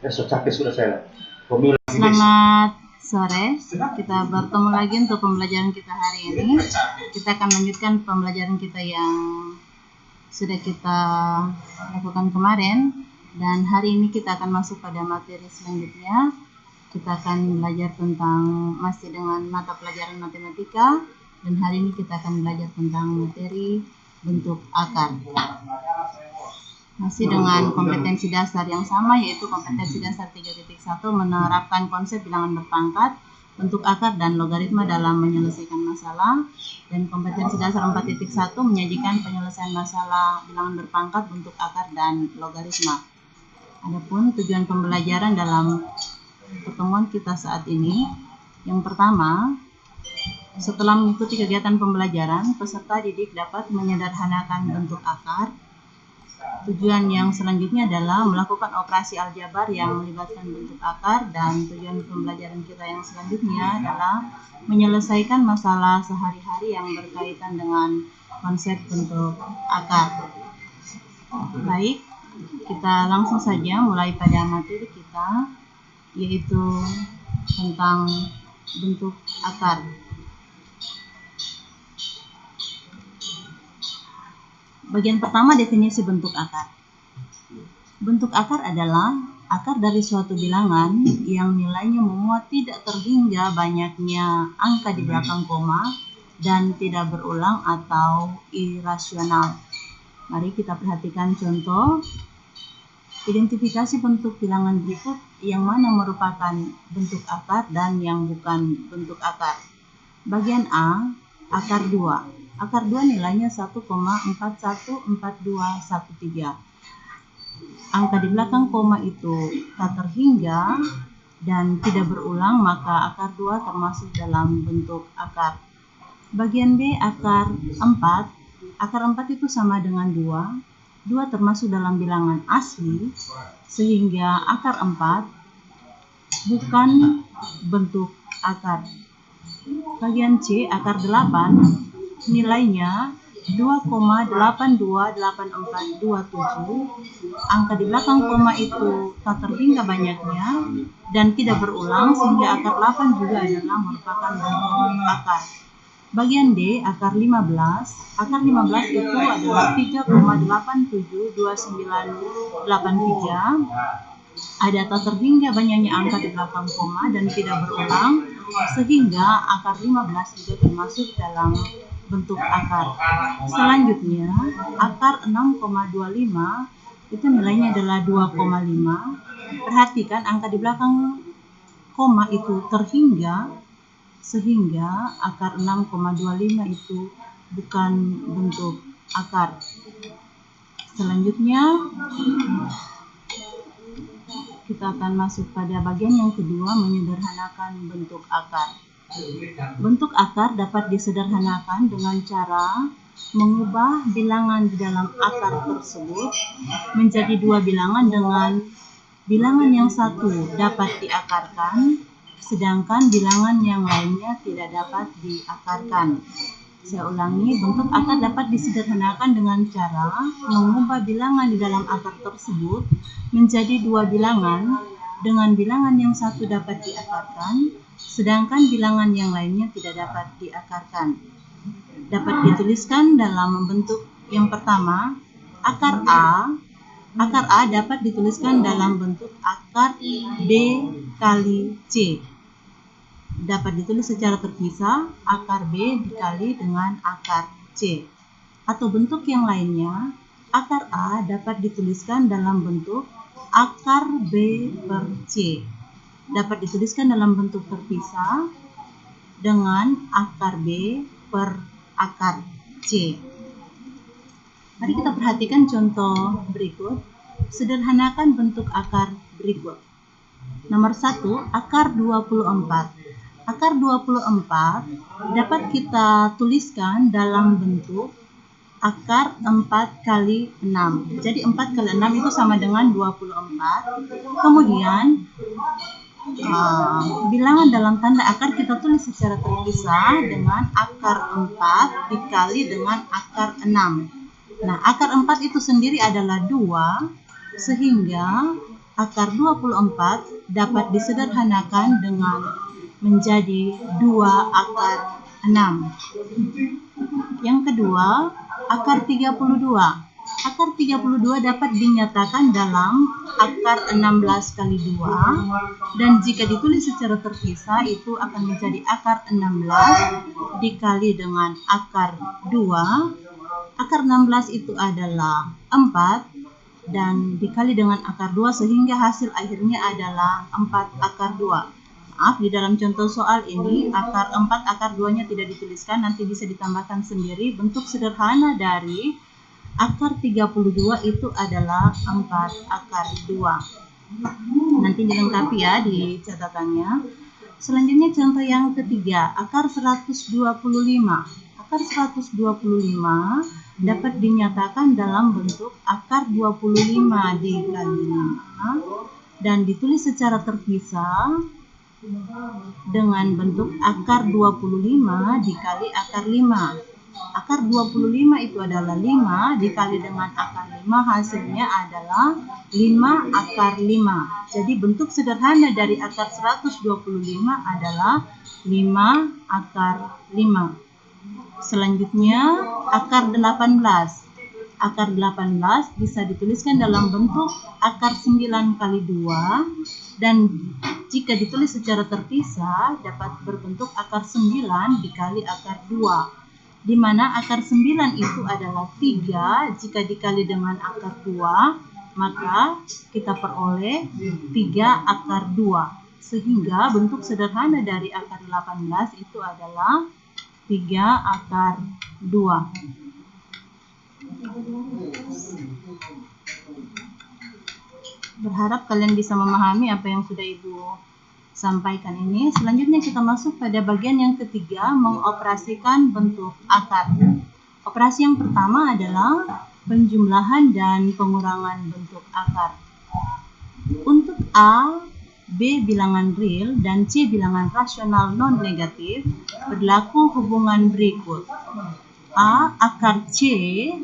Capek sudah saya. Pemilu. Selamat sore, kita bertemu lagi untuk pembelajaran kita hari ini. Kita akan lanjutkan pembelajaran kita yang sudah kita lakukan kemarin, dan hari ini kita akan masuk pada materi selanjutnya. Kita akan belajar tentang masih dengan mata pelajaran matematika, dan hari ini kita akan belajar tentang materi bentuk akar. Masih dengan kompetensi dasar yang sama, yaitu kompetensi dasar 3.1 menerapkan konsep bilangan berpangkat, bentuk akar, dan logaritma dalam menyelesaikan masalah. Dan kompetensi dasar 4.1 menyajikan penyelesaian masalah bilangan berpangkat, bentuk akar, dan logaritma. Adapun tujuan pembelajaran dalam pertemuan kita saat ini, yang pertama, setelah mengikuti kegiatan pembelajaran, peserta didik dapat menyederhanakan bentuk akar. Tujuan yang selanjutnya adalah melakukan operasi aljabar yang melibatkan bentuk akar, dan tujuan pembelajaran kita yang selanjutnya adalah menyelesaikan masalah sehari-hari yang berkaitan dengan konsep bentuk akar. Baik, kita langsung saja mulai pada materi kita, yaitu tentang bentuk akar. Bagian pertama, definisi bentuk akar. Bentuk akar adalah akar dari suatu bilangan yang nilainya memuat tidak terhingga banyaknya angka di belakang koma dan tidak berulang atau irasional. Mari kita perhatikan contoh. Identifikasi bentuk bilangan berikut yang mana merupakan bentuk akar dan yang bukan bentuk akar. Bagian A, akar 2. Akar 2 nilainya 1,414213. Angka di belakang koma itu tak terhingga dan tidak berulang, maka akar 2 termasuk dalam bentuk akar. Bagian B, akar 4. Akar 4 itu sama dengan 2. 2 termasuk dalam bilangan asli, sehingga akar 4 bukan bentuk akar. Bagian C, akar 8. Nilainya 2,828427. Angka di belakang koma itu tak terhingga banyaknya dan tidak berulang, sehingga akar 8 juga adalah merupakan bentuk akar. Bagian D, akar 15. Akar 15 itu adalah 3,872983. Ada tak terhingga banyaknya angka di belakang koma dan tidak berulang, sehingga akar 15 juga termasuk dalam bentuk akar. Selanjutnya, akar 6,25 itu nilainya adalah 2,5. Perhatikan angka di belakang koma itu terhingga, sehingga akar 6,25 itu bukan bentuk akar. Selanjutnya, kita akan masuk pada bagian yang kedua, menyederhanakan bentuk akar. Bentuk akar dapat disederhanakan dengan cara mengubah bilangan di dalam akar tersebut menjadi dua bilangan, dengan bilangan yang satu dapat diakarkan, sedangkan bilangan yang lainnya tidak dapat diakarkan. Saya ulangi, bentuk akar dapat disederhanakan dengan cara mengubah bilangan di dalam akar tersebut menjadi dua bilangan, dengan bilangan yang satu dapat diakarkan, sedangkan bilangan yang lainnya tidak dapat diakarkan. Dapat dituliskan dalam bentuk yang pertama, akar A. Akar A dapat dituliskan dalam bentuk akar B kali C. Dapat ditulis secara terpisah, akar B dikali dengan akar C. Atau bentuk yang lainnya, akar A dapat dituliskan dalam bentuk akar B per C. Dapat dituliskan dalam bentuk terpisah dengan akar B per akar C. Mari kita perhatikan contoh berikut. Sederhanakan bentuk akar berikut. Nomor 1, akar 24. Akar 24 dapat kita tuliskan dalam bentuk akar 4 kali 6. Jadi 4 kali 6 itu sama dengan 24. Kemudian bilangan dalam tanda akar kita tulis secara terpisah dengan akar 4 dikali dengan akar 6. Nah, akar 4 itu sendiri adalah 2, sehingga akar 24 dapat disederhanakan dengan menjadi 2 akar 6. Yang kedua, akar 32. Akar 32 dapat dinyatakan dalam akar 16 kali 2, dan jika ditulis secara terpisah itu akan menjadi akar 16 dikali dengan akar 2. Akar 16 itu adalah 4 dan dikali dengan akar 2 sehingga hasil akhirnya adalah 4 akar 2. Maaf, di dalam contoh soal ini akar 4 akar 2-nya tidak dituliskan, nanti bisa ditambahkan sendiri. Bentuk sederhana dari akar 32 itu adalah 4 akar 2. Nanti dilengkapi ya di catatannya. Selanjutnya contoh yang ketiga, akar 125. Akar 125 dapat dinyatakan dalam bentuk akar 25 dikali 5 dan ditulis secara terpisah dengan bentuk akar 25 dikali akar 5. Akar 25 itu adalah 5 dikali dengan akar 5, hasilnya adalah 5 akar 5. Jadi bentuk sederhana dari akar 125 adalah 5 akar 5. Selanjutnya akar 18. Akar 18 bisa dituliskan dalam bentuk akar 9 kali 2 dan jika ditulis secara terpisah dapat berbentuk akar 9 dikali akar 2. Di mana akar 9 itu adalah 3, jika dikali dengan akar 2, maka kita peroleh 3 akar 2. Sehingga bentuk sederhana dari akar 18 itu adalah 3 akar 2. Berharap kalian bisa memahami apa yang sudah Ibu sampaikan ini. Selanjutnya kita masuk pada bagian yang ketiga, mengoperasikan bentuk akar. Operasi yang pertama adalah penjumlahan dan pengurangan bentuk akar. Untuk A, B bilangan real dan C bilangan rasional non-negatif, berlaku hubungan berikut. A akar C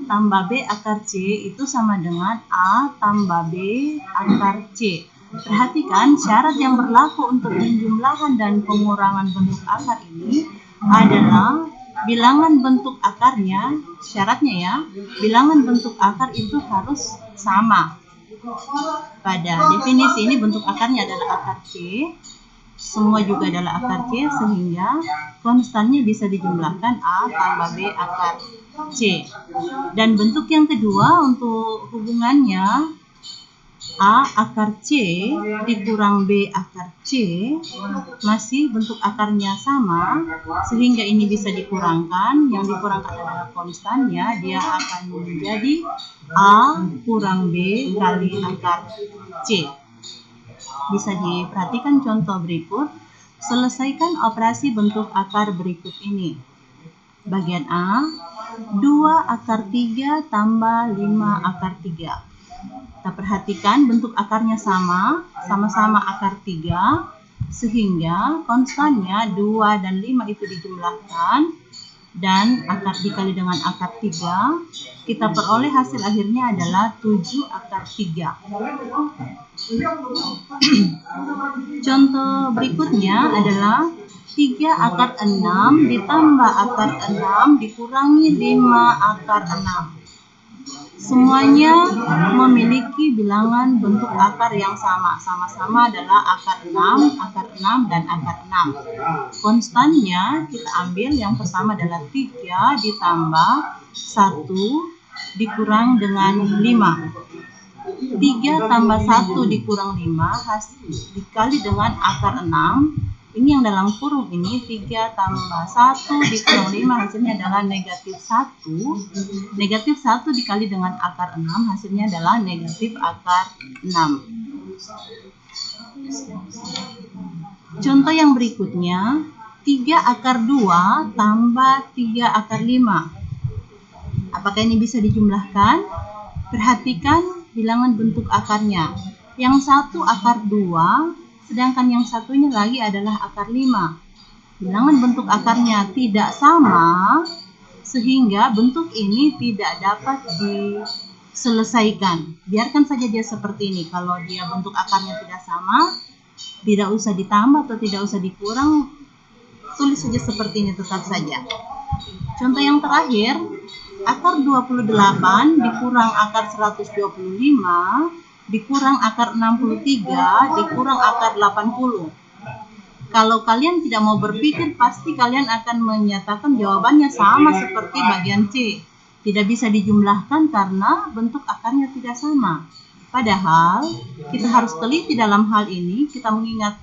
tambah B akar C itu sama dengan A tambah B akar C. Perhatikan syarat yang berlaku untuk penjumlahan dan pengurangan bentuk akar ini adalah bilangan bentuk akarnya, syaratnya ya, bilangan bentuk akar itu harus sama. Pada definisi ini bentuk akarnya adalah akar C, semua juga adalah akar C sehingga konstannya bisa dijumlahkan A tambah B akar C. Dan bentuk yang kedua untuk hubungannya A akar C dikurang B akar C, masih bentuk akarnya sama sehingga ini bisa dikurangkan. Yang dikurangkan adalah konstannya, dia akan menjadi A kurang B kali akar C. Bisa diperhatikan contoh berikut. Selesaikan operasi bentuk akar berikut ini. Bagian A, 2 akar 3 tambah 5 akar 3. Kita perhatikan bentuk akarnya sama-sama akar 3, sehingga konstannya 2 dan 5 itu dijumlahkan, dan akar dikali dengan akar 3, kita peroleh hasil akhirnya adalah 7 akar 3. Contoh berikutnya adalah 3 akar 6 ditambah akar 6 dikurangi 5 akar 6. Semuanya memiliki bilangan bentuk akar yang sama-sama adalah akar 6, dan akar 6. Konstannya kita ambil yang pertama adalah 3 ditambah 1 dikurang dengan 5. 3 tambah 1 dikurang 5 dikali dengan akar 6. Ini yang dalam kurung ini 3 tambah 1 dikurang 5 hasilnya adalah negatif 1. Negatif 1 dikali dengan akar 6 hasilnya adalah negatif akar 6. Contoh yang berikutnya 3 akar 2 tambah 3 akar 5. Apakah ini bisa dijumlahkan? Perhatikan bilangan bentuk akarnya. Yang satu akar 2 sedangkan yang satunya lagi adalah akar 5. Bilangan bentuk akarnya tidak sama, sehingga bentuk ini tidak dapat selesaikan. Biarkan saja dia seperti ini. Kalau dia bentuk akarnya tidak sama, tidak usah ditambah atau tidak usah dikurang, tulis saja seperti ini tetap saja. Contoh yang terakhir, akar 28 dikurang akar 125 dikurang akar 63 dikurang akar 80. Kalau kalian tidak mau berpikir, pasti kalian akan menyatakan jawabannya sama seperti bagian C. Tidak bisa dijumlahkan karena bentuk akarnya tidak sama. Padahal kita harus teliti dalam hal ini. Kita mengingat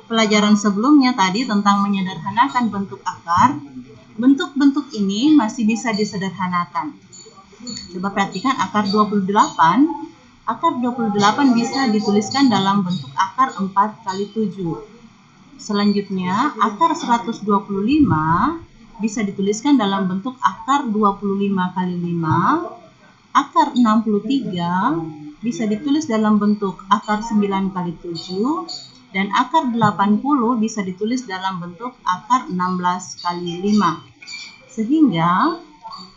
pelajaran sebelumnya tadi tentang menyederhanakan bentuk akar. Bentuk-bentuk ini masih bisa disederhanakan. Coba perhatikan akar 28. Akar 28 bisa dituliskan dalam bentuk akar 4 kali 7. Selanjutnya, akar 125 bisa dituliskan dalam bentuk akar 25 kali 5. Akar 63 bisa ditulis dalam bentuk akar 9 kali 7. Dan akar 80 bisa ditulis dalam bentuk akar 16 kali 5. Sehingga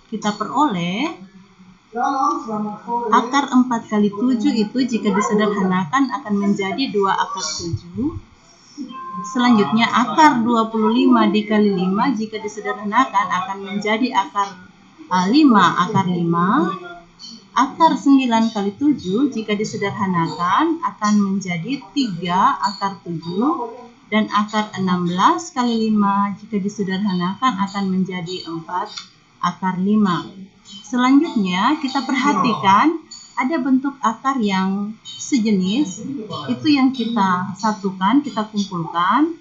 kita peroleh akar 4 kali 7 itu jika disederhanakan akan menjadi 2 akar 7. Selanjutnya akar 25 dikali 5 jika disederhanakan akan menjadi akar 5 akar 5. Akar 9 kali 7 jika disederhanakan akan menjadi 3 akar 7. Dan akar 16 kali 5 jika disederhanakan akan menjadi 4 akar 5. Selanjutnya kita perhatikan ada bentuk akar yang sejenis, itu yang kita satukan, kita kumpulkan,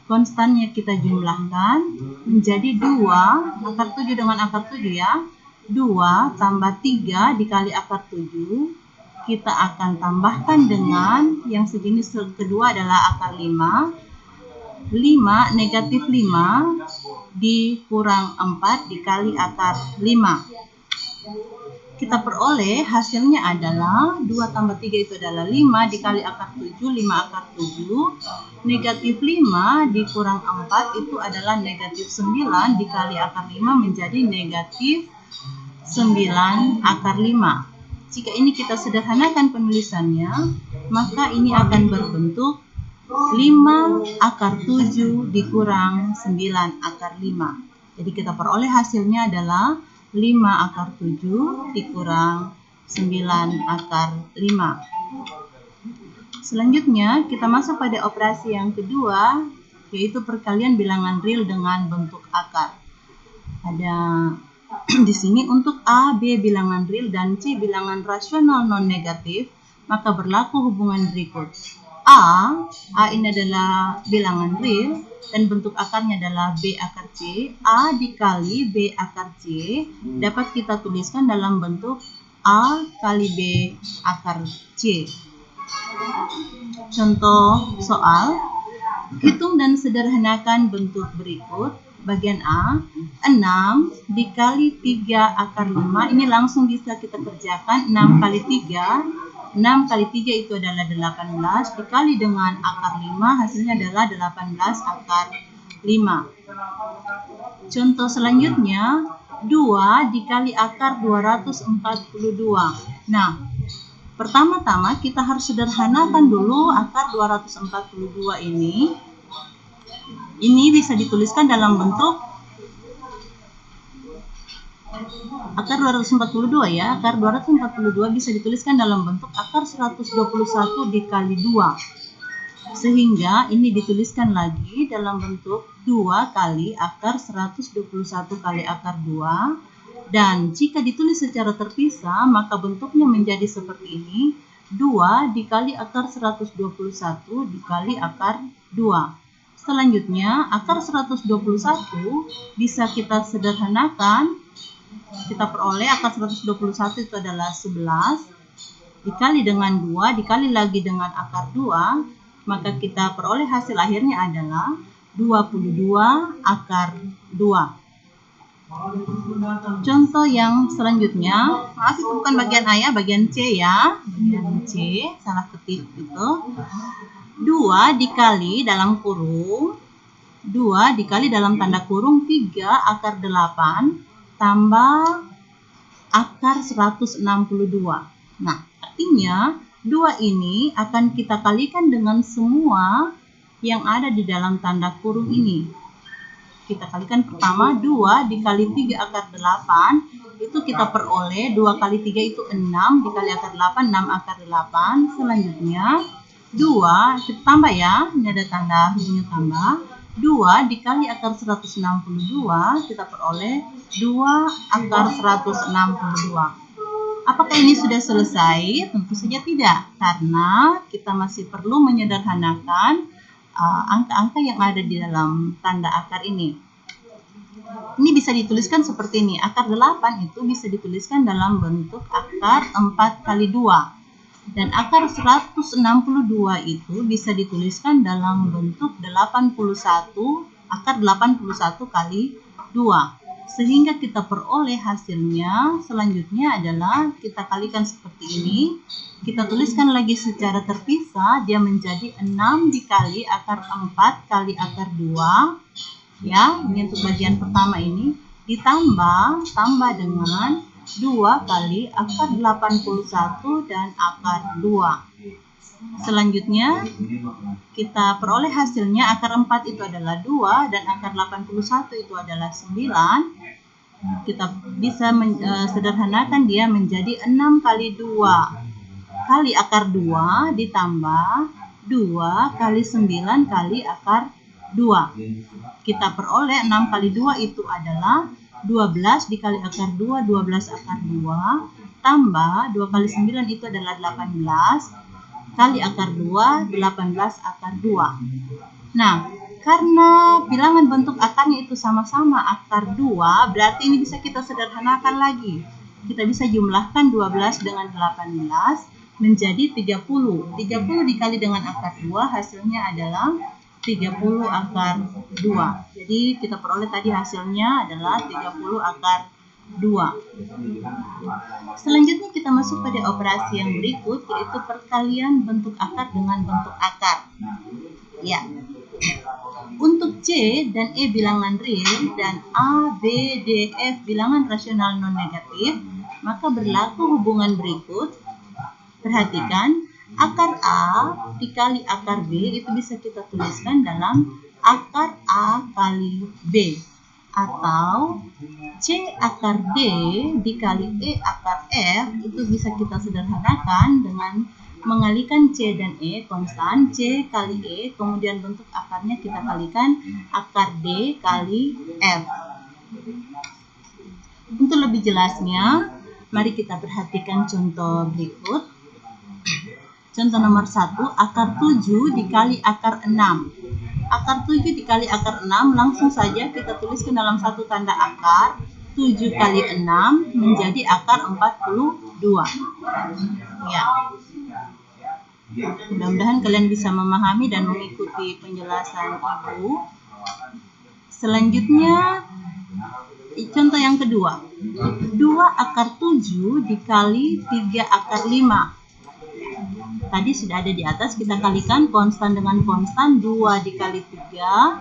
konstannya kita jumlahkan menjadi 2, akar 7 dengan akar 7 ya, 2 tambah 3 dikali akar 7, kita akan tambahkan dengan yang sejenis kedua adalah akar 5, 5 negatif 5 dikurang 4 dikali akar 5. Kita peroleh hasilnya adalah 2 tambah 3 itu adalah 5 dikali akar 7, 5 akar 7. Negatif 5 dikurang 4 itu adalah negatif 9 dikali akar 5 menjadi negatif 9 akar 5. Jika ini kita sederhanakan penulisannya, maka ini akan berbentuk 5 akar 7 dikurang 9 akar 5. Jadi kita peroleh hasilnya adalah 5 akar 7 dikurang 9 akar 5. Selanjutnya kita masuk pada operasi yang kedua, yaitu perkalian bilangan real dengan bentuk akar. Ada di sini untuk A, B bilangan real dan C bilangan rasional non negatif, maka berlaku hubungan berikut. A ini adalah bilangan real dan bentuk akarnya adalah B akar C. A dikali B akar C dapat kita tuliskan dalam bentuk A kali B akar C. Contoh soal, hitung dan sederhanakan bentuk berikut. Bagian A, 6 dikali 3 akar 5. Ini langsung bisa kita kerjakan. 6 kali 3, 6 kali 3 itu adalah 18. Dikali dengan akar 5, hasilnya adalah 18 akar 5. Contoh selanjutnya, 2 dikali akar 242. Nah, pertama-tama kita harus sederhanakan dulu akar 242 ini. Ini bisa dituliskan dalam bentuk akar 242 ya. Akar 242 bisa dituliskan dalam bentuk akar 121 dikali 2. Sehingga ini dituliskan lagi dalam bentuk 2 kali akar 121 kali akar 2. Dan jika ditulis secara terpisah, maka bentuknya menjadi seperti ini. 2 dikali akar 121 dikali akar 2. Selanjutnya, akar 121 bisa kita sederhanakan. Kita peroleh akar 121 itu adalah 11. Dikali dengan 2, dikali lagi dengan akar 2, maka kita peroleh hasil akhirnya adalah 22 akar 2. Contoh yang selanjutnya, maaf itu bukan bagian A ya, bagian C ya. Bagian C, salah ketik itu. 2 dikali dalam kurung 2 dikali dalam tanda kurung 3 akar 8 tambah akar 162. Nah, artinya 2 ini akan kita kalikan dengan semua yang ada di dalam tanda kurung ini. Kita kalikan pertama 2 dikali 3 akar 8, itu kita peroleh 2 kali 3 itu 6 dikali akar 8, 6 akar 8. Selanjutnya 2, kita tambah ya, ini ada tanda hurufnya tambah. 2 dikali akar 162, kita peroleh 2 akar 162. Apakah ini sudah selesai? Tentu saja tidak, karena kita masih perlu menyederhanakan angka-angka yang ada di dalam tanda akar ini. Ini bisa dituliskan seperti ini. Akar 8 itu bisa dituliskan dalam bentuk akar 4 kali 2. Dan akar 162 itu bisa dituliskan dalam bentuk 81, akar 81 kali 2. Sehingga kita peroleh hasilnya selanjutnya adalah kita kalikan seperti ini. Kita tuliskan lagi secara terpisah, dia menjadi 6 dikali akar 4 kali akar 2. Ya, ini untuk bagian pertama ini. Tambah dengan 2 kali akar 81 dan akar 2. Selanjutnya kita peroleh hasilnya akar 4 itu adalah 2 dan akar 81 itu adalah 9. Kita bisa sederhanakan dia menjadi 6 kali 2 kali akar 2 ditambah 2 kali 9 kali akar 2. Kita peroleh 6 kali 2 itu adalah 12 dikali akar 2, 12 akar 2, tambah 2 kali 9 itu adalah 18, kali akar 2, 18 akar 2. Nah, karena bilangan bentuk akarnya itu sama-sama akar 2, berarti ini bisa kita sederhanakan lagi. Kita bisa jumlahkan 12 dengan 18 menjadi 30. 30 dikali dengan akar 2 hasilnya adalah 30 akar 2. Jadi kita peroleh tadi hasilnya adalah 30 akar 2. Selanjutnya kita masuk pada operasi yang berikut, yaitu perkalian bentuk akar dengan bentuk akar. Ya. Untuk C dan E bilangan real dan A, B, D, F bilangan rasional non negatif, maka berlaku hubungan berikut. Perhatikan, akar A dikali akar B itu bisa kita tuliskan dalam akar A kali B. Atau C akar D dikali E akar F itu bisa kita sederhanakan dengan mengalikan C dan E konstan, C kali E, kemudian bentuk akarnya kita kalikan akar D kali F. Untuk lebih jelasnya, mari kita perhatikan contoh berikut. Contoh nomor 1, akar 7 dikali akar 6. Akar 7 dikali akar 6 langsung saja kita tuliskan dalam satu tanda akar. 7 kali 6 menjadi akar 42. Ya. Mudah-mudahan kalian bisa memahami dan mengikuti penjelasan Ibu. Selanjutnya, contoh yang kedua. 2 akar 7 dikali 3 akar 5. Tadi sudah ada di atas, kita kalikan konstan dengan konstan, 2 dikali 3.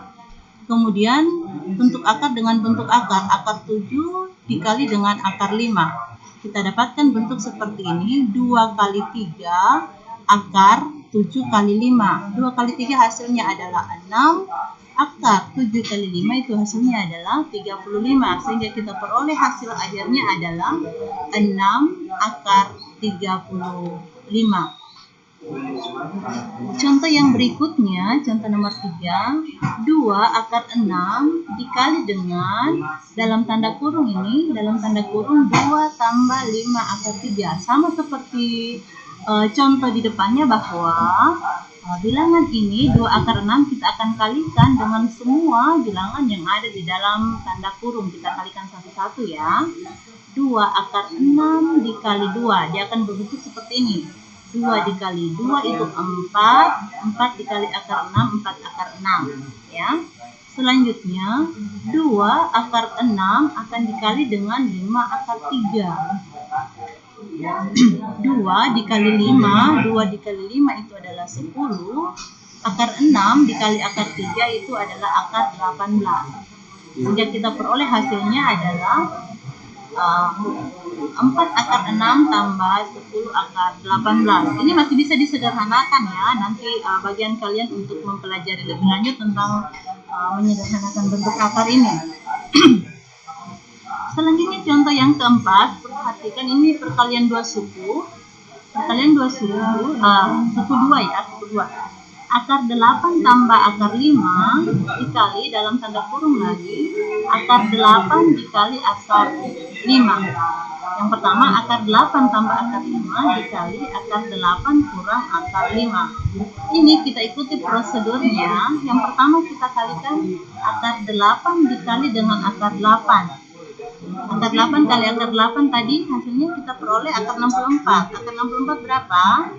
Kemudian bentuk akar dengan bentuk akar, akar 7 dikali dengan akar 5. Kita dapatkan bentuk seperti ini, 2 kali 3 akar 7 kali 5. 2 kali 3 hasilnya adalah 6, akar 7 kali 5 itu hasilnya adalah 35. Sehingga kita peroleh hasil akhirnya adalah 6 akar 35. Contoh yang berikutnya, contoh nomor 3, 2 akar 6 dikali dengan, dalam tanda kurung ini, dalam tanda kurung 2 tambah 5 akar 3. Sama seperti contoh di depannya bahwa bilangan ini 2 akar 6 kita akan kalikan dengan semua bilangan yang ada di dalam tanda kurung. Kita kalikan satu-satu ya. 2 akar 6 dikali 2, dia akan berbentuk seperti ini. 2 dikali 2 itu 4, 4 dikali akar 6, 4 akar 6 ya. Selanjutnya 2 akar 6 akan dikali dengan 5 akar 3. 2 dikali 5, 2 dikali 5 itu adalah 10. Akar 6 dikali akar 3 itu adalah akar 18. Sehingga kita peroleh hasilnya adalah 4 akar 6 tambah 10 akar 18. Ini masih bisa disederhanakan ya. Nanti bagian kalian untuk mempelajari lebih lanjut tentang menyederhanakan bentuk akar ini. Selanjutnya contoh yang keempat, perhatikan ini perkalian dua suku. Perkalian dua suku, suku 2 ya, suku 2. Akar 8 tambah akar 5 dikali dalam tanda kurung lagi akar 8 dikali akar 5. Yang pertama akar 8 tambah akar 5 dikali akar 8 kurang akar 5. Ini kita ikuti prosedurnya. Yang pertama kita kalikan akar 8 dikali dengan akar 8. Akar 8 kali akar 8 tadi hasilnya kita peroleh akar 64. Akar 64 berapa?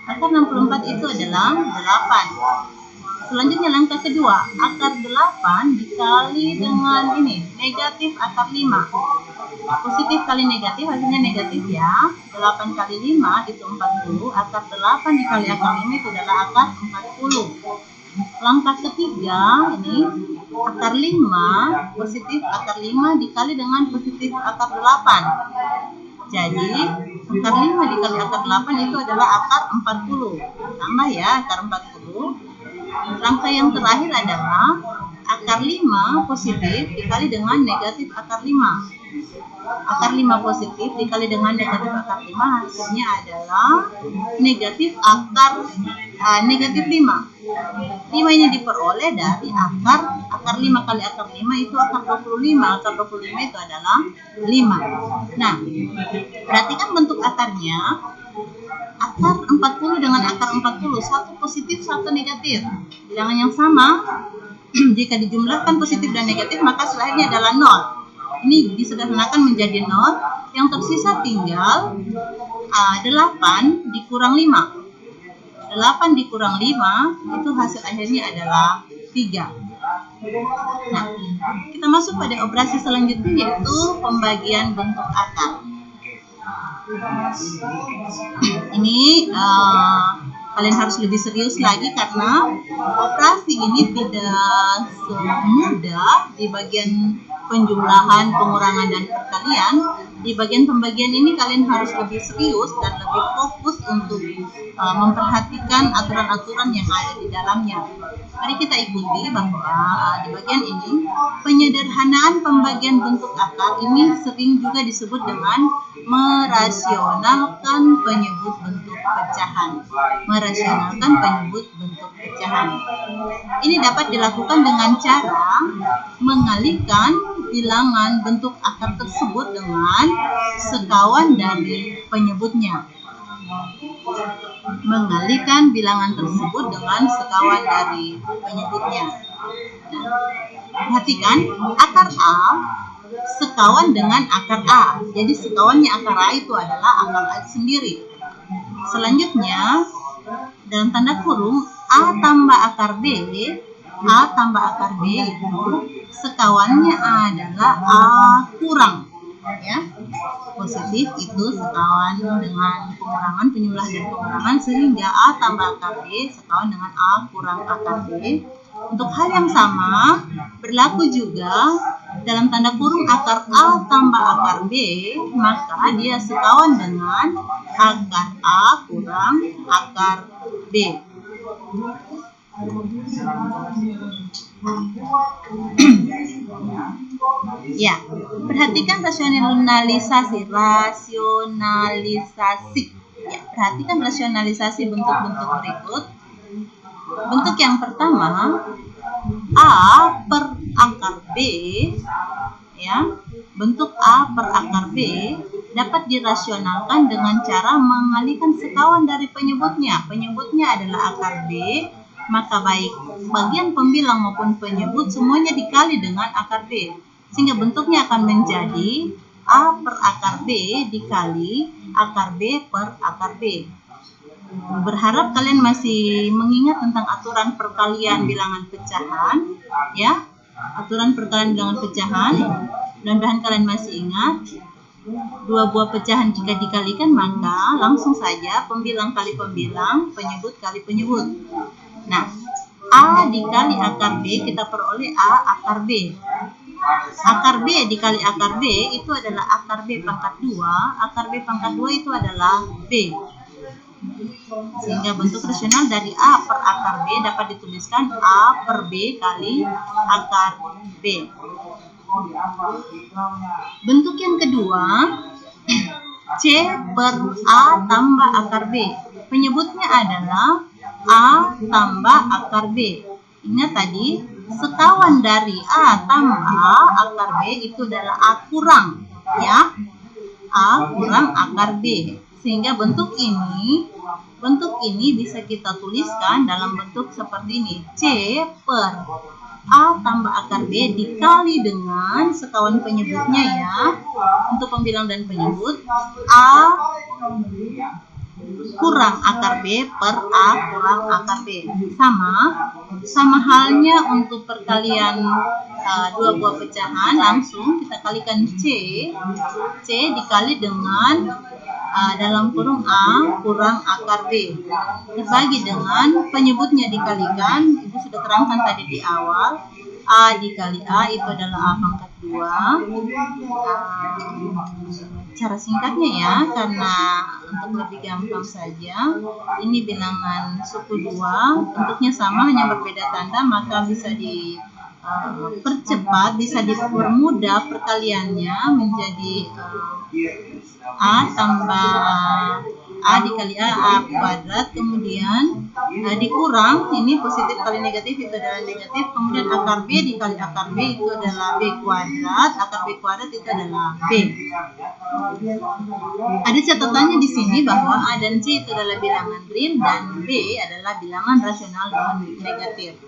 Akar 64 itu adalah 8. Selanjutnya langkah kedua, akar 8 dikali dengan ini, negatif akar 5. Positif kali negatif, hasilnya negatif ya. 8 kali 5 itu 40. Akar 8 dikali akar 5 itu adalah akar 40. Langkah ketiga, ini akar 5, positif akar 5 dikali dengan positif akar 8. Jadi, akar 5 dikali akar 8 itu adalah akar 40. Tambah ya, akar 40. Langkah yang terakhir adalah akar 5 positif dikali dengan negatif akar 5. Akar 5 positif dikali dengan negatif akar 5 hasilnya adalah negatif akar negatif 5. 5 ini diperoleh dari akar 5 kali akar 5 itu akar 25. Akar 25 itu adalah 5. Nah, perhatikan bentuk akarnya. Akar 40 dengan akar 40, satu positif, satu negatif. Bilangan yang sama, jika dijumlahkan positif dan negatif maka setelahnya adalah 0. Ini disederhanakan menjadi 0. Yang tersisa tinggal 8 dikurang 5. 8 dikurang 5 itu hasil akhirnya adalah 3. Nah, kita masuk pada operasi selanjutnya yaitu pembagian bentuk akar. Ini kalian harus lebih serius lagi karena operasi ini tidak semudah di bagian penjumlahan, pengurangan, dan perkalian. Di bagian pembagian ini kalian harus lebih serius dan lebih fokus untuk memperhatikan aturan-aturan yang ada di dalamnya. Mari kita ikuti bahwa di bagian ini penyederhanaan pembagian bentuk akar ini sering juga disebut dengan merasionalkan penyebut bentuk pecahan. Merasionalkan penyebut bentuk pecahan. Ini dapat dilakukan dengan cara mengalihkan bilangan bentuk akar tersebut dengan sekawan dari penyebutnya. Mengalihkan bilangan tersebut dengan sekawan dari penyebutnya. Perhatikan, akar A sekawan dengan akar A. Jadi sekawannya akar A itu adalah akar A sendiri. Selanjutnya, dalam tanda kurung, A tambah akar B, A tambah akar B itu sekawannya adalah A kurang. Ya, positif itu sekawan dengan pengurangan, penjumlah dan pengurangan, sehingga A tambah akar B sekawan dengan A kurang akar B. Untuk hal yang sama berlaku juga dalam tanda kurung akar A tambah akar B, maka dia sekawan dengan akar A kurang akar B. Ya, perhatikan rasionalisasi. Ya, perhatikan rasionalisasi bentuk-bentuk berikut. Bentuk yang pertama, A per akar B, ya, bentuk A per akar B dapat dirasionalkan dengan cara mengalihkan sekawan dari penyebutnya. Penyebutnya adalah akar B, maka baik bagian pembilang maupun penyebut semuanya dikali dengan akar B, sehingga bentuknya akan menjadi A per akar B dikali akar B per akar B. Berharap kalian masih mengingat tentang aturan perkalian bilangan pecahan, ya. Aturan perkalian bilangan pecahan. Mudah-mudahan kalian masih ingat. Dua buah pecahan jika dikalikan maka langsung saja pembilang kali pembilang, penyebut kali penyebut. Nah, A dikali akar B kita peroleh A akar B. Akar B dikali akar B itu adalah akar B pangkat 2. Akar B pangkat 2 itu adalah B. Sehingga bentuk rasional dari A per akar B dapat dituliskan A per B kali akar B. Bentuk yang kedua, C per A tambah akar B. Penyebutnya adalah A tambah akar B. Ingat tadi, sekawan dari A tambah akar B itu adalah A kurang, ya. A kurang akar B. Sehingga bentuk ini bisa kita tuliskan dalam bentuk seperti ini. C per A tambah akar B dikali dengan sekawan penyebutnya, ya. Untuk pembilang dan penyebut, A kurang akar B per A kurang akar B. Sama halnya untuk perkalian dua buah pecahan, langsung kita kalikan C dikali dengan dalam kurung A kurang akar B dibagi dengan penyebutnya dikalikan. Ibu sudah terangkan tadi di awal, A dikali A itu adalah A pangkat 2. Cara singkatnya, ya, karena untuk lebih gampang saja, ini bilangan suku 2, bentuknya sama hanya berbeda tanda, maka bisa dipercepat, bisa dipermudah perkaliannya menjadi A tambah A dikali A kuadrat, kemudian dikurang, ini positif kali negatif itu adalah negatif, kemudian akar B dikali akar B itu adalah B kuadrat, akar B kuadrat itu adalah B. Ada catatannya di sini bahwa A dan C itu adalah bilangan real dan B adalah bilangan rasional non negatif.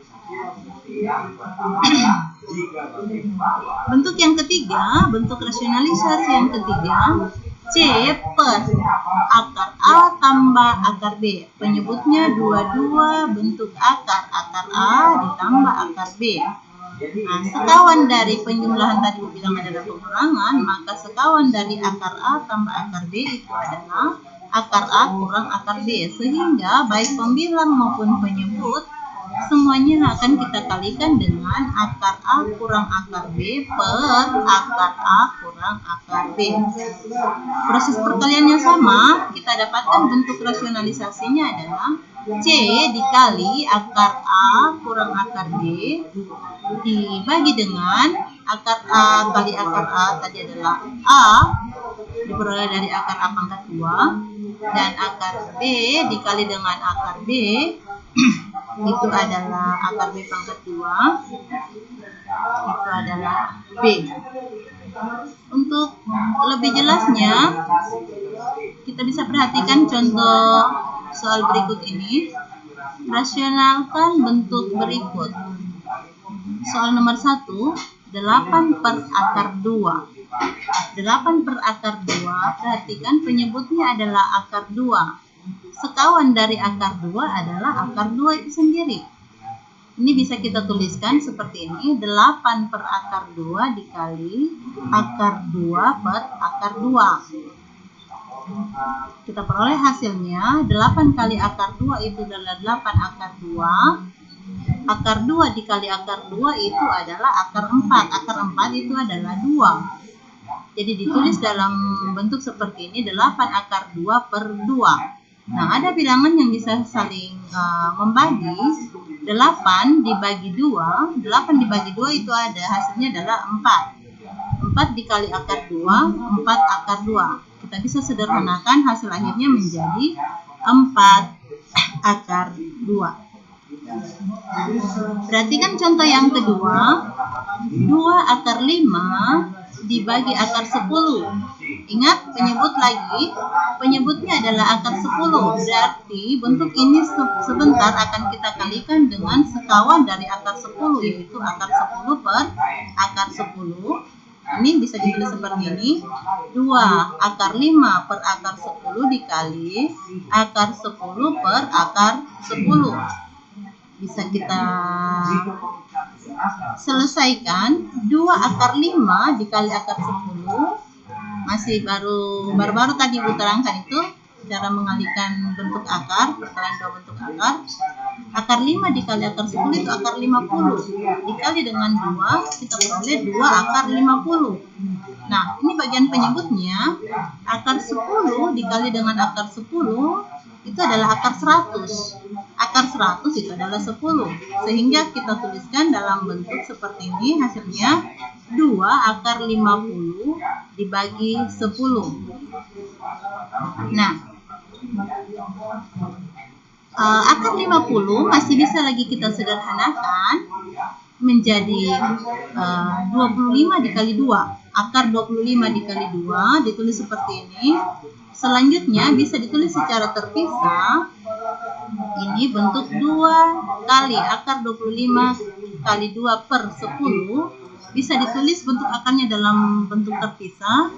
Bentuk yang ketiga, bentuk rasionalisasi yang ketiga, C per akar A tambah akar B. Penyebutnya dua-dua bentuk akar A ditambah akar B. Nah, sekawan dari penjumlahan tadi bilang adalah pengurangan, maka sekawan dari akar A tambah akar B itu adalah akar A kurang akar B. Sehingga baik pembilang maupun penyebut semuanya akan kita kalikan dengan akar A kurang akar B per akar A kurang akar B. Proses perkaliannya sama, kita dapatkan bentuk rasionalisasinya adalah C dikali akar A kurang akar B dibagi dengan akar A kali akar A tadi adalah A diperoleh dari akar A pangkat 2 dan akar B dikali dengan akar B itu adalah akar B pangkat 2 itu adalah B. Untuk lebih jelasnya kita bisa perhatikan contoh soal berikut ini. Rasionalkan bentuk berikut. Soal nomor 1, 8 per akar 2. 8 per akar 2, perhatikan penyebutnya adalah akar 2. Sekawan dari akar 2 adalah akar 2 itu sendiri. Ini bisa kita tuliskan seperti ini, 8 per akar 2 dikali akar 2 per akar 2. Kita peroleh hasilnya, 8 kali akar 2 itu adalah 8 akar 2. Akar 2 dikali akar 2 itu adalah akar 4. Akar 4 itu adalah 2. Jadi ditulis dalam bentuk seperti ini, 8 akar 2 per 2. Nah, ada bilangan yang bisa saling membagi. 8 dibagi 2, 8 dibagi 2 itu ada hasilnya adalah 4. 4 dikali akar 2, 4 akar 2. Kita bisa sederhanakan hasil akhirnya menjadi 4 akar 2. Perhatikan contoh yang kedua, 2 akar 5 dibagi akar 10. Ingat, penyebut lagi, penyebutnya adalah akar 10. Berarti bentuk ini sebentar akan kita kalikan dengan sekawan dari akar 10, yaitu akar 10 per akar 10. Ini bisa ditulis seperti ini, 2 akar 5 per akar 10 dikali akar 10 per akar 10. Bisa kita selesaikan. 2 akar 5 dikali akar 10, masih baru tadi Ibu terangkan itu cara mengalihkan bentuk akar, perkalian dua bentuk akar. Akar 5 dikali akar 10 itu akar 50. Dikali dengan 2, kita peroleh 2 akar 50. Nah, ini bagian penyebutnya. Akar 10 dikali dengan akar 10 itu adalah akar 100. Akar 100 itu adalah 10. Sehingga kita tuliskan dalam bentuk seperti ini, hasilnya 2 akar 50 dibagi 10. Nah, akar 50 masih bisa lagi kita sederhanakan menjadi 25 dikali 2. Akar 25 dikali 2 ditulis seperti ini. Selanjutnya bisa ditulis secara terpisah. Ini bentuk 2 kali akar 25 kali 2 per 10. Bisa ditulis bentuk akarnya dalam bentuk terpisah.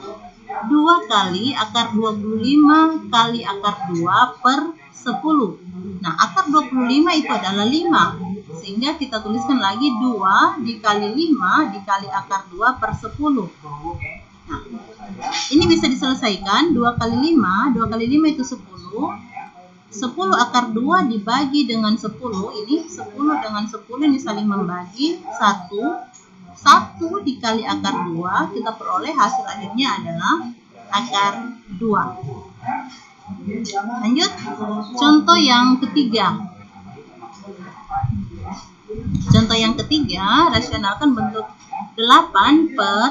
2 kali akar 25 kali akar 2 per 10. Nah, akar 25 itu adalah 5. Sehingga kita tuliskan lagi 2 dikali 5 dikali akar 2 per 10. Nah, ini bisa diselesaikan. 2 kali 5 itu 10. 10 akar 2 dibagi dengan 10. Ini 10 dengan 10 ini saling membagi. 1 dikali akar 2, kita peroleh hasil akhirnya adalah akar 2. Lanjut, contoh yang ketiga. Contoh yang ketiga, rasionalkan bentuk 8 per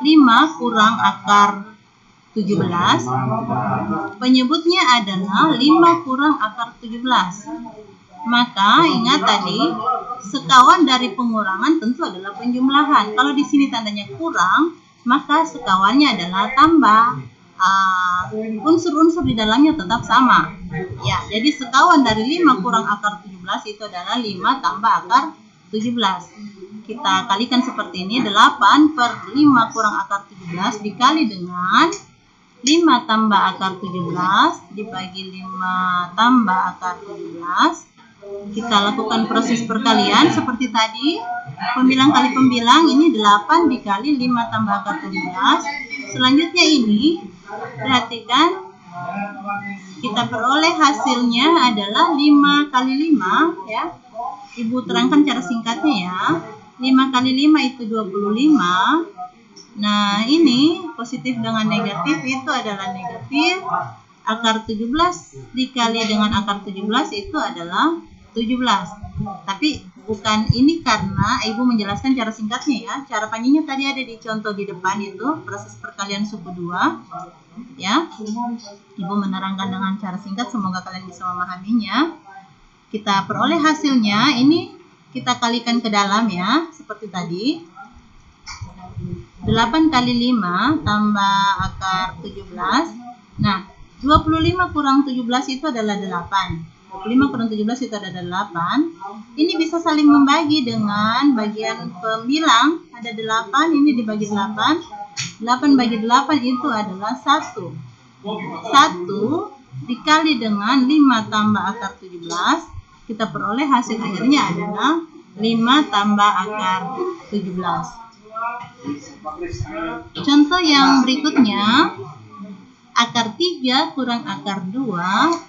5 kurang akar 17. Penyebutnya adalah 5 kurang akar 17. Maka ingat tadi, sekawan dari pengurangan tentu adalah penjumlahan. Kalau di sini tandanya kurang, maka sekawannya adalah tambah. Unsur-unsur di dalamnya tetap sama. Ya, jadi sekawan dari 5 kurang akar 17 itu adalah 5 tambah akar 17. Kita kalikan seperti ini, 8 per 5 kurang akar 17 dikali dengan 5 tambah akar 17 dibagi 5 tambah akar 17. Kita lakukan proses perkalian seperti tadi. Pembilang kali pembilang, ini 8 dikali 5 tambah akar 17. Selanjutnya ini, perhatikan, kita peroleh hasilnya adalah 5 kali 5 ya. Ibu terangkan cara singkatnya ya. 5 kali 5 itu 25. Nah, ini positif dengan negatif itu adalah negatif. Akar 17 dikali dengan akar 17 itu adalah 17. Tapi bukan ini karena Ibu menjelaskan cara singkatnya ya. Cara panjangnya tadi ada di contoh di depan itu, proses perkalian suku 2. Ya. Ibu menerangkan dengan cara singkat, semoga kalian bisa memahaminya. Kita peroleh hasilnya, ini kita kalikan ke dalam ya, seperti tadi. 8 kali 5 tambah akar 17. Nah, 25 kurang 17 itu adalah 8. 25 kurang 17 itu adalah 8. Ini bisa saling membagi dengan bagian pembilang. Ada 8, ini dibagi 8. 8 bagi 8 itu adalah 1. 1 dikali dengan 5 tambah akar 17. Kita peroleh hasil akhirnya adalah 5 tambah akar 17. Contoh yang berikutnya, akar 3 kurang akar 2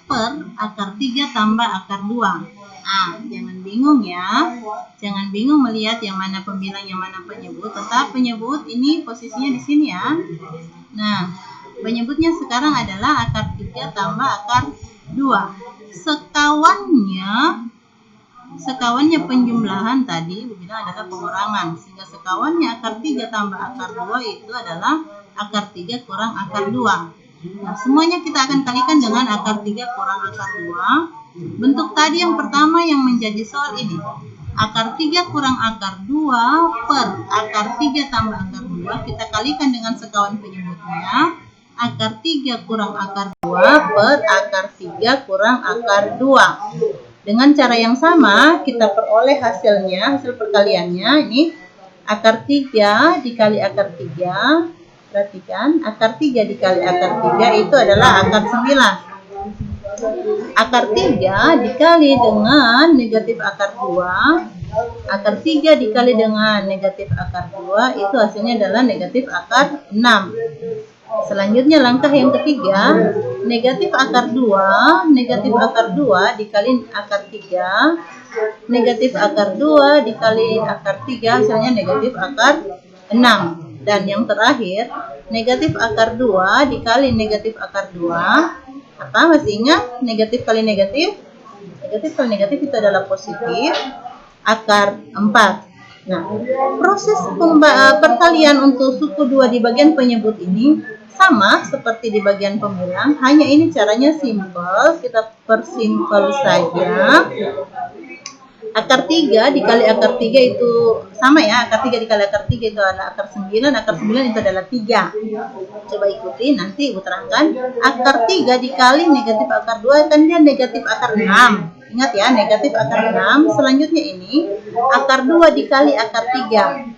per akar 3 tambah akar 2. Jangan bingung ya. Jangan bingung melihat yang mana pembilang, yang mana penyebut. Tetap penyebut ini posisinya di sini ya. Nah, penyebutnya sekarang adalah akar 3 tambah akar 2. Sekawannya penjumlahan tadi Ibu bilang adalah pengurangan. Sehingga sekawannya akar 3 tambah akar 2 itu adalah akar 3 kurang akar 2. Nah, semuanya kita akan kalikan dengan akar 3 kurang akar 2. Bentuk tadi yang pertama yang menjadi soal ini. Akar 3 kurang akar 2 per akar 3 tambah akar 2. Kita kalikan dengan sekawan penyebutnya. Akar 3 kurang akar 2 per akar 3 kurang akar 2. Dengan cara yang sama, kita peroleh hasilnya, hasil perkaliannya. Ini akar 3 dikali akar 3. Perhatikan, akar 3 dikali akar 3 itu adalah akar 9. Akar 3 dikali dengan negatif akar 2. Akar 3 dikali dengan negatif akar 2 itu hasilnya adalah negatif akar 6. Selanjutnya langkah yang ketiga, negatif akar 2 dikali akar 3, negatif akar 2 dikali akar 3 hasilnya negatif akar 6. Dan yang terakhir, negatif akar 2 dikali negatif akar 2, apa masih ingat? Negatif kali negatif? Negatif kali negatif itu adalah positif akar 4. Nah, proses perkalian untuk suku 2 di bagian penyebut ini sama seperti di bagian pembilang, hanya ini caranya simple, kita persimpel saja. Akar 3 dikali akar 3 itu sama ya, akar 3 dikali akar 3 itu adalah akar 9, akar 9 itu adalah 3. Coba ikuti, nanti ibu terangkan. Akar 3 dikali negatif akar 2 kan dia negatif akar 6. Ingat ya, negatif akar 6. Selanjutnya ini, akar 2 dikali akar 3.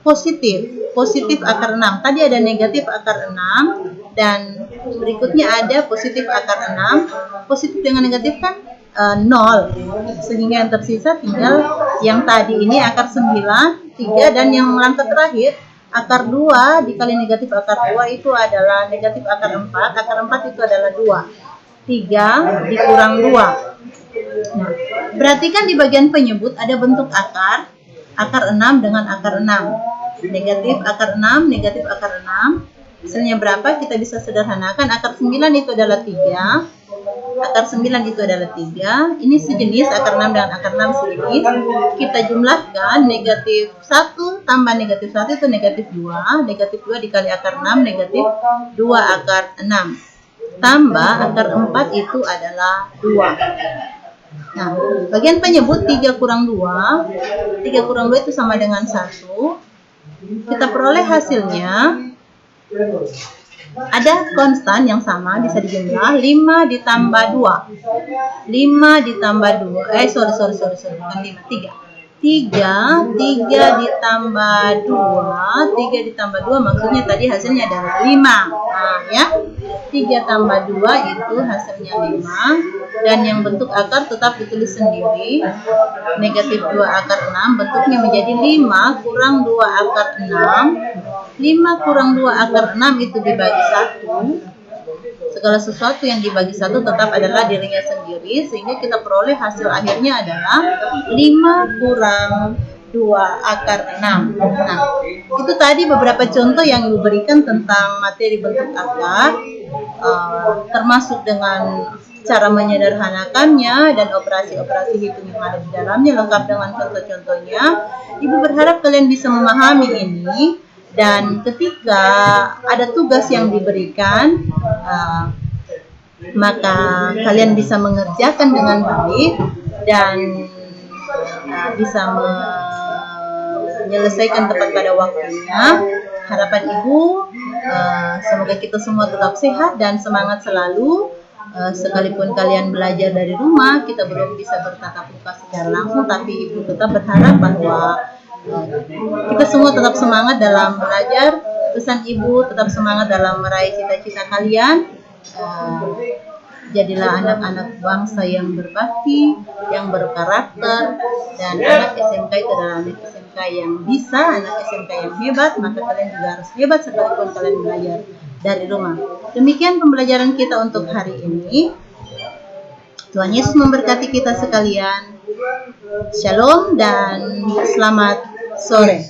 Positif akar 6. Tadi ada negatif akar 6, dan berikutnya ada positif akar 6. Positif dengan negatif kan 0, sehingga yang tersisa tinggal yang tadi ini akar 9, 3, dan yang langkah terakhir akar 2 dikali negatif akar 2 itu adalah negatif akar 4. Akar 4 itu adalah 2. 3 dikurang 2. Nah, perhatikan di bagian penyebut ada bentuk akar 6 dengan akar 6. Negatif akar 6, negatif akar 6. Hasilnya berapa? Kita bisa sederhanakan. Akar 9 itu adalah 3. Akar 9 itu adalah 3. Ini sejenis, akar 6 dengan akar 6 sejenis. Kita jumlahkan, negatif 1 tambah negatif 1 itu negatif 2. Negatif 2 dikali akar 6, negatif 2 akar 6. Tambah akar 4 itu adalah 2. Nah, bagian penyebut 3 kurang 2. 3 kurang 2 itu sama dengan 1. Kita peroleh hasilnya. Ada konstan yang sama, bisa dijumlah 5 ditambah 2. 5 ditambah 2. Bukan 5, 3. 3 ditambah 2. 3 ditambah 2 maksudnya tadi hasilnya adalah 5. Nah, ya. 3 tambah 2 itu hasilnya 5. Dan yang bentuk akar tetap ditulis sendiri. Negatif 2 akar 6 bentuknya menjadi 5 kurang 2 akar 6. 5 kurang 2 akar 6 itu dibagi 1. Segala sesuatu yang dibagi 1 tetap adalah dirinya sendiri, sehingga kita peroleh hasil akhirnya adalah 5 kurang 2 akar 6. Nah, itu tadi beberapa contoh yang Ibu berikan tentang materi bentuk akar, termasuk dengan cara menyederhanakannya dan operasi-operasi hitung yang ada di dalamnya, lengkap dengan contoh-contohnya. Ibu berharap kalian bisa memahami ini. Dan ketika ada tugas yang diberikan, maka kalian bisa mengerjakan dengan baik dan bisa menyelesaikan tepat pada waktunya. Harapan Ibu, semoga kita semua tetap sehat dan semangat selalu. Sekalipun kalian belajar dari rumah, kita belum bisa bertatap muka secara langsung, tapi Ibu tetap berharap bahwa kita semua tetap semangat dalam belajar. Pesan Ibu, tetap semangat dalam meraih cita-cita kalian. Jadilah anak-anak bangsa yang berbakti, yang berkarakter, dan anak SMK itu adalah anak SMK yang bisa, anak SMK yang hebat. Maka kalian juga harus hebat sekalipun kalian belajar dari rumah. Demikian pembelajaran kita untuk hari ini. Tuhan Yesus memberkati kita sekalian. Shalom dan selamat sore.